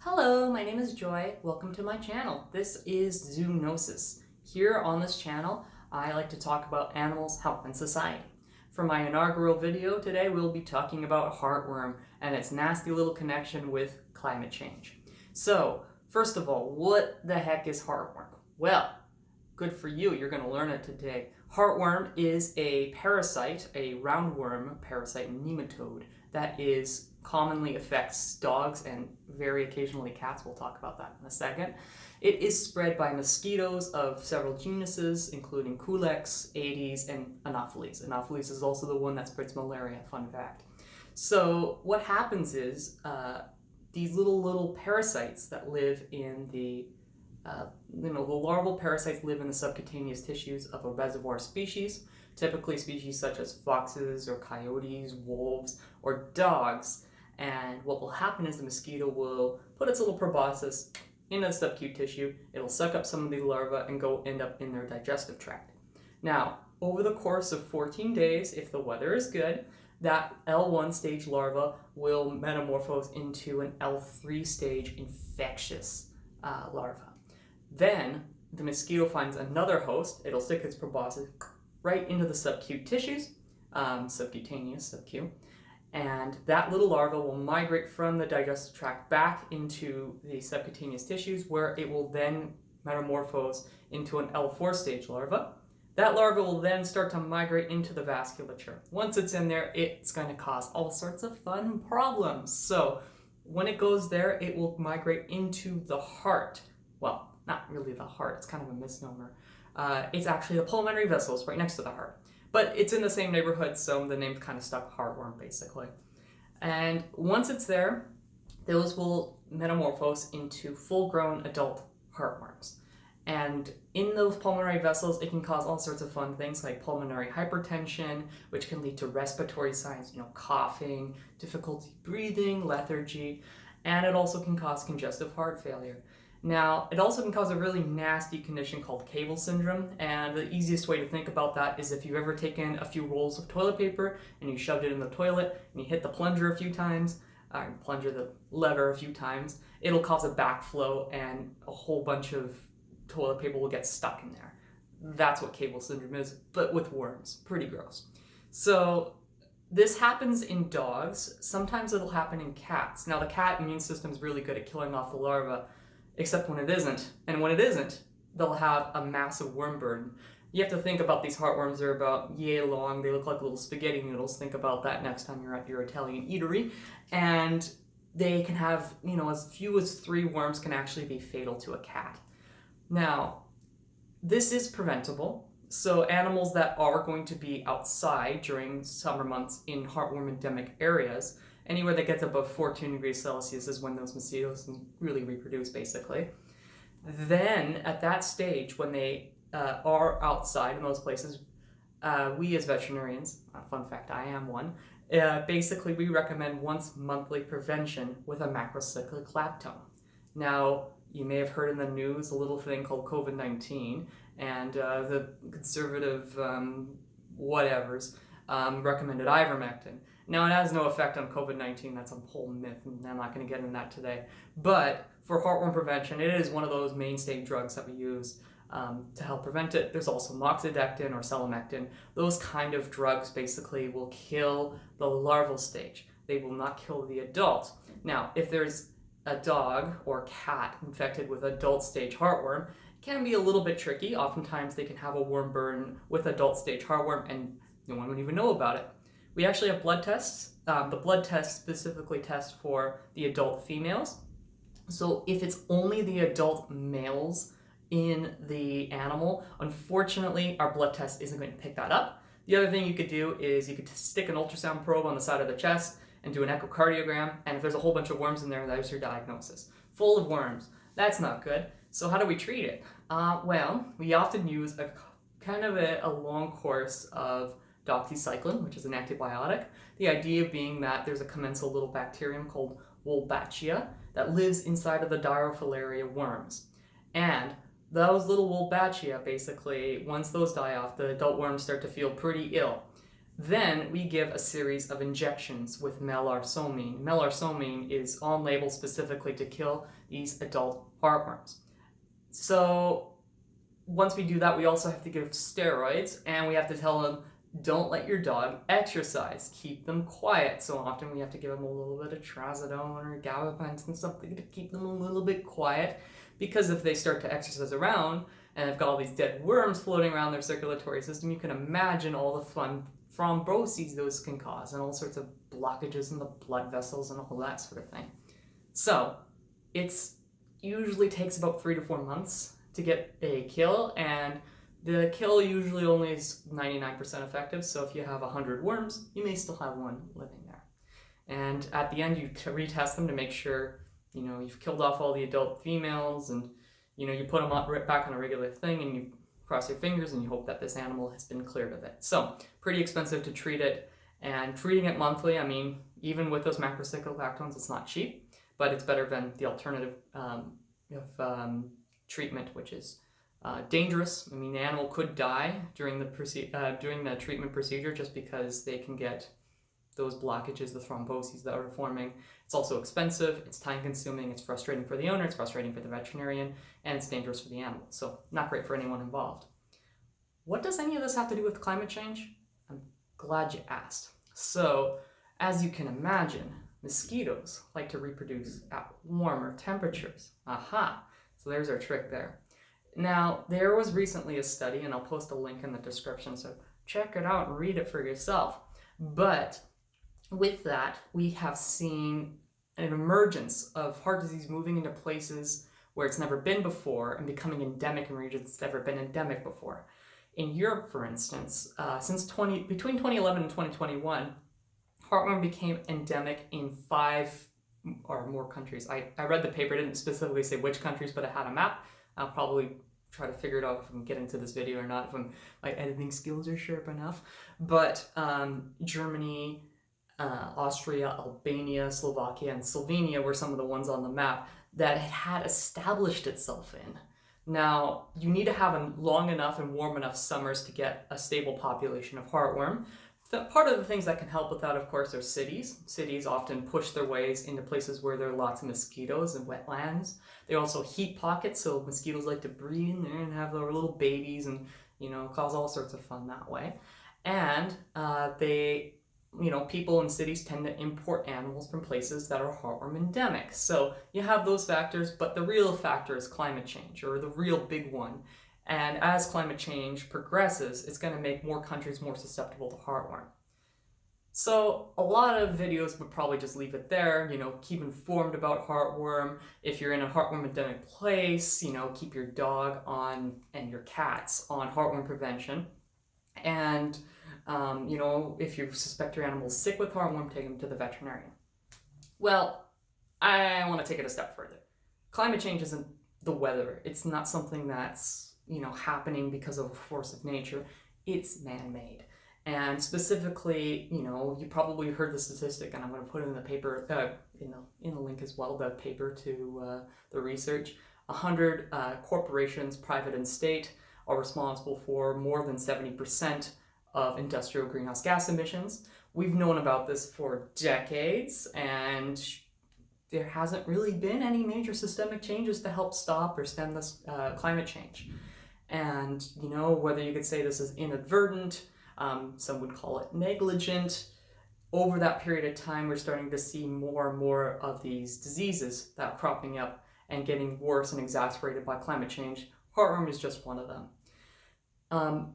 Hello, my name is Joy. Welcome to my channel. This is Zoonosis. Here on this channel, I like to talk about animals, health, and society. For my inaugural video today, we'll be talking about heartworm and its nasty little connection with climate change. So, first of all, what the heck is heartworm? Well, good for you, you're going to learn it today. Heartworm is a parasite, a roundworm parasite nematode that commonly affects dogs and very occasionally cats. We'll talk about that in a second. It is spread by mosquitoes of several genuses, including Culex, Aedes, and Anopheles. Anopheles is also the one that spreads malaria, fun fact. So what happens is these little parasites that live in the larval parasites live in the subcutaneous tissues of a reservoir species, typically species such as foxes or coyotes, wolves, or dogs. And what will happen is the mosquito will put its little proboscis into the subcutaneous tissue, it'll suck up some of the larvae and end up in their digestive tract. Now, over the course of 14 days, if the weather is good, that L1 stage larva will metamorphose into an L3 stage infectious larva. Then the mosquito finds another host, it'll stick its proboscis right into the subcutaneous tissues, and that little larva will migrate from the digestive tract back into the subcutaneous tissues, where it will then metamorphose into an L4 stage larva. That larva will then start to migrate into the vasculature. Once it's in there, it's going to cause all sorts of fun problems. So when it goes there, it will migrate into the heart. Well, not really the heart, it's kind of a misnomer. It's actually the pulmonary vessels right next to the heart. But it's in the same neighborhood, so the name's kind of stuck, heartworm, basically. And once it's there, those will metamorphose into full-grown adult heartworms. And in those pulmonary vessels, it can cause all sorts of fun things like pulmonary hypertension, which can lead to respiratory signs, coughing, difficulty breathing, lethargy, and it also can cause congestive heart failure. Now, it also can cause a really nasty condition called cable syndrome, and the easiest way to think about that is if you've ever taken a few rolls of toilet paper and you shoved it in the toilet and you hit the plunger a few times, the lever a few times, it'll cause a backflow and a whole bunch of toilet paper will get stuck in there. That's what cable syndrome is, but with worms. Pretty gross. So this happens in dogs. Sometimes it'll happen in cats. Now, the cat immune system is really good at killing off the larva, except when it isn't. And when it isn't, they'll have a massive worm burden. You have to think about these heartworms. They're about yay long. They look like little spaghetti noodles. Think about that next time you're at your Italian eatery. And they can have, as few as 3 worms can actually be fatal to a cat. Now, this is preventable. So animals that are going to be outside during summer months in heartworm endemic areas, anywhere that gets above 14 degrees Celsius is when those mosquitoes can really reproduce, basically. Then, at that stage, when they are outside in those places, we as veterinarians, fun fact, I am one, basically we recommend once monthly prevention with a macrocyclic lactone. Now, you may have heard in the news a little thing called COVID-19, and the conservative whatevers recommended ivermectin. Now, it has no effect on COVID-19, that's a whole myth, and I'm not going to get into that today. But for heartworm prevention, it is one of those mainstay drugs that we use to help prevent it. There's also moxidectin or selamectin. Those kind of drugs basically will kill the larval stage. They will not kill the adult. Now, if there's a dog or cat infected with adult stage heartworm, it can be a little bit tricky. Oftentimes they can have a worm burden with adult stage heartworm and no one would even know about it. We actually have blood tests. The blood tests specifically test for the adult females. So if it's only the adult males in the animal, unfortunately our blood test isn't going to pick that up. The other thing you could do is you could stick an ultrasound probe on the side of the chest and do an echocardiogram, and if there's a whole bunch of worms in there, that's your diagnosis. Full of worms. That's not good. So how do we treat it? Well, we often use a long course of doxycycline, which is an antibiotic. The idea being that there's a commensal little bacterium called Wolbachia that lives inside of the Dirofilaria worms. And those little Wolbachia, basically, once those die off, the adult worms start to feel pretty ill. Then we give a series of injections with melarsoline. Melarsoline is on label specifically to kill these adult heartworms. So once we do that, we also have to give steroids, and we have to tell them, don't let your dog exercise. Keep them quiet. So often we have to give them a little bit of trazodone or gabapentin, something to keep them a little bit quiet, because if they start to exercise around and they've got all these dead worms floating around their circulatory system, you can imagine all the fun thromboses those can cause and all sorts of blockages in the blood vessels and all that sort of thing. So it's usually takes about 3 to 4 months to get a kill, and the kill usually only is 99% effective. So if you have 100 worms, you may still have one living there. And at the end, you retest them to make sure, you know, you've killed off all the adult females, and, you know, you put them right back on a regular thing, and you cross your fingers and you hope that this animal has been cleared of it. So pretty expensive to treat it, and treating it monthly, I mean, even with those macrocyclic lactones, it's not cheap, but it's better than the alternative treatment, which is dangerous. I mean, the animal could die during the treatment procedure just because they can get those blockages, the thromboses that are forming. It's also expensive, it's time consuming, it's frustrating for the owner, it's frustrating for the veterinarian, and it's dangerous for the animal. So not great for anyone involved. What does any of this have to do with climate change? I'm glad you asked. So as you can imagine, mosquitoes like to reproduce at warmer temperatures. Aha! So there's our trick there. Now, there was recently a study, and I'll post a link in the description, so check it out and read it for yourself. But with that, we have seen an emergence of heart disease moving into places where it's never been before and becoming endemic in regions it's never been endemic before. In Europe, for instance, between 2011 and 2021, heartworm became endemic in 5 or more countries. I read the paper, it didn't specifically say which countries, but it had a map. I'll probably try to figure it out if I'm getting to this video or not, if my editing skills are sharp enough. But Germany, Austria, Albania, Slovakia, and Slovenia were some of the ones on the map that it had established itself in. Now, you need to have long enough and warm enough summers to get a stable population of heartworm. Part of the things that can help with that, of course, are cities. Cities often push their ways into places where there are lots of mosquitoes and wetlands. They're also heat pockets, so mosquitoes like to breed in there and have their little babies and, you know, cause all sorts of fun that way. And people in cities tend to import animals from places that are heartworm endemic. So you have those factors, but the real factor is climate change, or the real big one. And as climate change progresses, it's going to make more countries more susceptible to heartworm. So a lot of videos would probably just leave it there, you know, keep informed about heartworm. If you're in a heartworm endemic place, you know, keep your dog on and your cats on heartworm prevention. And, if you suspect your animal is sick with heartworm, take them to the veterinarian. Well, I want to take it a step further. Climate change isn't the weather. It's not something that's, happening because of a force of nature. It's man-made. And specifically, you probably heard the statistic, and I'm going to put it in the paper, in the link as well, the paper to the research. 100 corporations, private and state, are responsible for more than 70% of industrial greenhouse gas emissions. We've known about this for decades, and there hasn't really been any major systemic changes to help stop or stem this climate change. And, whether you could say this is inadvertent, some would call it negligent, over that period of time, we're starting to see more and more of these diseases that are cropping up and getting worse and exacerbated by climate change. Heartworm is just one of them.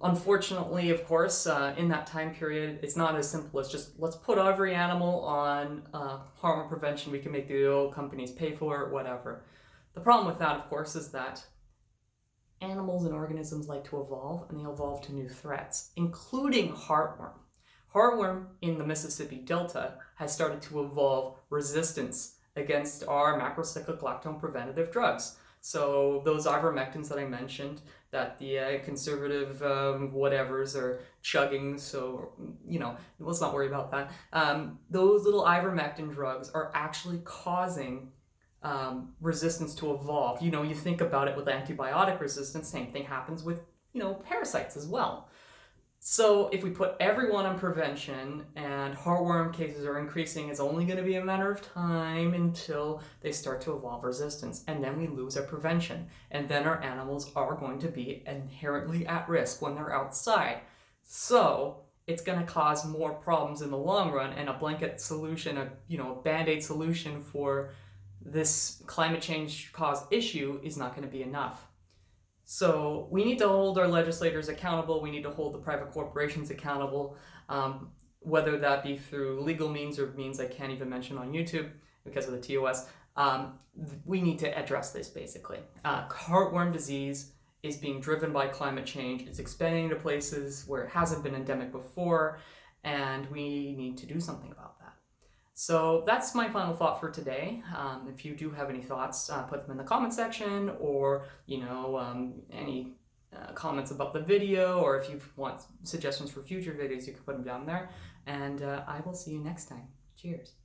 Unfortunately, of course, in that time period, it's not as simple as just let's put every animal on heartworm prevention. We can make the oil companies pay for it, whatever. The problem with that, of course, is that animals and organisms like to evolve, and they evolve to new threats, including heartworm. Heartworm in the Mississippi Delta has started to evolve resistance against our macrocyclic lactone preventative drugs. So those ivermectins that I mentioned, that the conservative whatevers are chugging, so, let's not worry about that. Those little ivermectin drugs are actually causing resistance to evolve. You think about it with antibiotic resistance, same thing happens with, parasites as well. So if we put everyone on prevention and heartworm cases are increasing, it's only going to be a matter of time until they start to evolve resistance. And then we lose our prevention. And then our animals are going to be inherently at risk when they're outside. So it's going to cause more problems in the long run, and a blanket solution, a band-aid solution for this climate change caused issue is not going to be enough. So we need to hold our legislators accountable. We need to hold the private corporations accountable, whether that be through legal means or means I can't even mention on YouTube because of the TOS. We need to address this basically. Heartworm disease is being driven by climate change. It's expanding to places where it hasn't been endemic before, and we need to do something about that. So that's my final thought for today. If you do have any thoughts, put them in the comment section, or any comments about the video, or if you want suggestions for future videos, you can put them down there. And I will see you next time. Cheers.